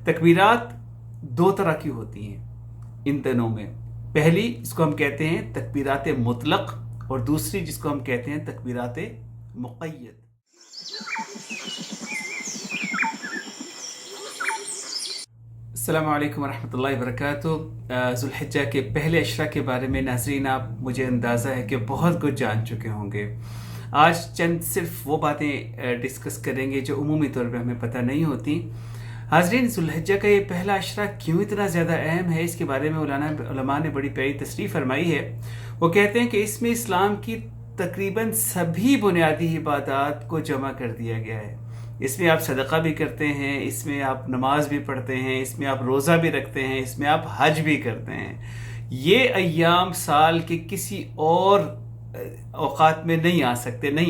تکبیرات دو طرح کی ہوتی ہیں ان دنوں میں. پہلی جس کو ہم کہتے ہیں تکبیرات مطلق، اور دوسری جس کو ہم کہتے ہیں تکبیرات مقید. السلام علیکم ورحمۃ اللہ وبرکاتہ. ذوالحجہ کے پہلے عشرہ کے بارے میں ناظرین آپ مجھے اندازہ ہے کہ بہت کچھ جان چکے ہوں گے. آج چند صرف وہ باتیں ڈسکس کریں گے جو عمومی طور پہ ہمیں پتہ نہیں ہوتی. حاضرین، ذوالحجہ کا یہ پہلا عشرہ کیوں اتنا زیادہ اہم ہے، اس کے بارے میں علماء نے بڑی پیاری تصریح فرمائی ہے. وہ کہتے ہیں کہ اس میں اسلام کی تقریباً سبھی بنیادی عبادات کو جمع کر دیا گیا ہے. اس میں آپ صدقہ بھی کرتے ہیں، اس میں آپ نماز بھی پڑھتے ہیں، اس میں آپ روزہ بھی رکھتے ہیں، اس میں آپ حج بھی کرتے ہیں. یہ ایام سال کے کسی اور اوقات میں نہیں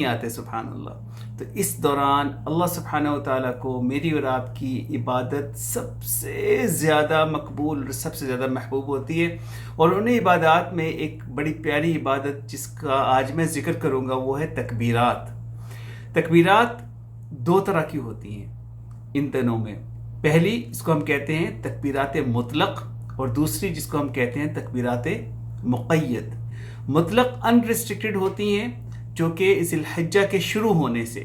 آتے سبحان اللہ. تو اس دوران اللہ سبحانہ و تعالیٰ کو میری اور آپ کی عبادت سب سے زیادہ مقبول اور سب سے زیادہ محبوب ہوتی ہے. اور انہیں عبادات میں ایک بڑی پیاری عبادت جس کا آج میں ذکر کروں گا وہ ہے تکبیرات. تکبیرات دو طرح کی ہوتی ہیں ان دنوں میں. پہلی جس کو ہم کہتے ہیں تکبیرات مطلق، اور دوسری جس کو ہم کہتے ہیں تکبیرات مقید. مطلق انریسٹرکٹڈ ہوتی ہیں جو کہ ذی الحجہ کے شروع ہونے سے،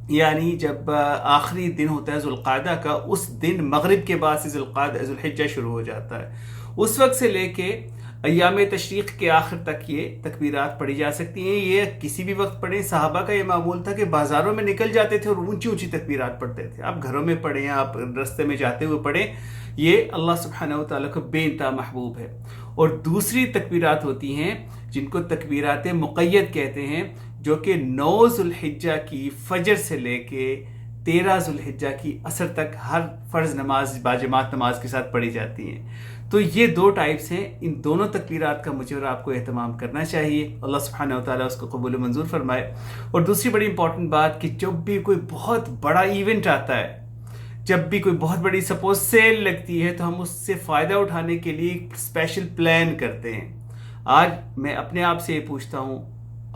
یعنی جب آخری دن ہوتا ہے ذوالقعدہ کا، اس دن مغرب کے بعد سے ذوالحجہ شروع ہو جاتا ہے، اس وقت سے لے کے ایام تشریق کے آخر تک یہ تکبیرات پڑھی جا سکتی ہیں. یہ کسی بھی وقت پڑھیں. صحابہ کا یہ معمول تھا کہ بازاروں میں نکل جاتے تھے اور اونچی اونچی تکبیرات پڑھتے تھے. آپ گھروں میں پڑھیں، آپ رستے میں جاتے ہوئے پڑھیں، یہ اللہ سبحانہ و تعالیٰ کو بے انتہا محبوب ہے. اور دوسری تکبیرات ہوتی ہیں جن کو تکبیرات مقید کہتے ہیں، جو کہ 9 ذوالحجہ کی فجر سے لے کے 13 ذوالحجہ کی عصر تک ہر فرض نماز باجماعت نماز کے ساتھ پڑھی جاتی ہیں. تو یہ دو ٹائپس ہیں. ان دونوں تکبیرات کا مجھے اور آپ کو اہتمام کرنا چاہیے. اللہ سبحانہ و تعالیٰ اس کو قبول و منظور فرمائے. اور دوسری بڑی امپورٹنٹ بات کہ جب بھی کوئی بہت بڑا ایونٹ آتا ہے، جب بھی کوئی بہت بڑی سپوز سیل لگتی ہے، تو ہم اس سے فائدہ اٹھانے کے لیے ایک اسپیشل پلان کرتے ہیں. آج میں اپنے آپ سے یہ پوچھتا ہوں،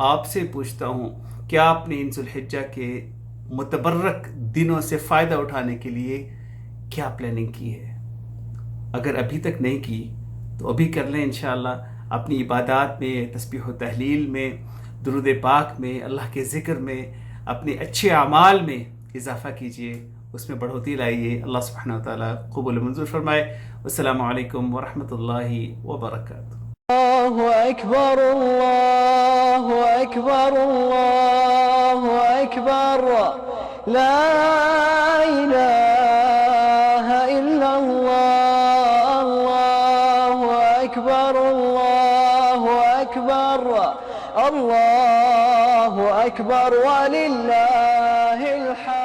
آپ سے پوچھتا ہوں، کیا آپ نے ان ذوالحجہ کے متبرک دنوں سے فائدہ اٹھانے کے لیے کیا پلاننگ کی ہے؟ اگر ابھی تک نہیں کی تو ابھی کر لیں انشاءاللہ. اپنی عبادات میں، تسبیح و تحلیل میں، درود پاک میں، اللہ کے ذکر میں، اپنے اچھے اعمال میں اضافہ کیجئے، اس میں بڑھوتی لائیے. اللہ سبحانہ و تعالیٰ قبول منظور فرمائے. السلام علیکم ورحمۃ اللہ وبرکاتہ. اللہ اکبر اللہ اکبر اللہ اکبر لا الہ الا اللہ اللہ اکبر اللہ اکبر اللہ اکبر وللہ الحمد.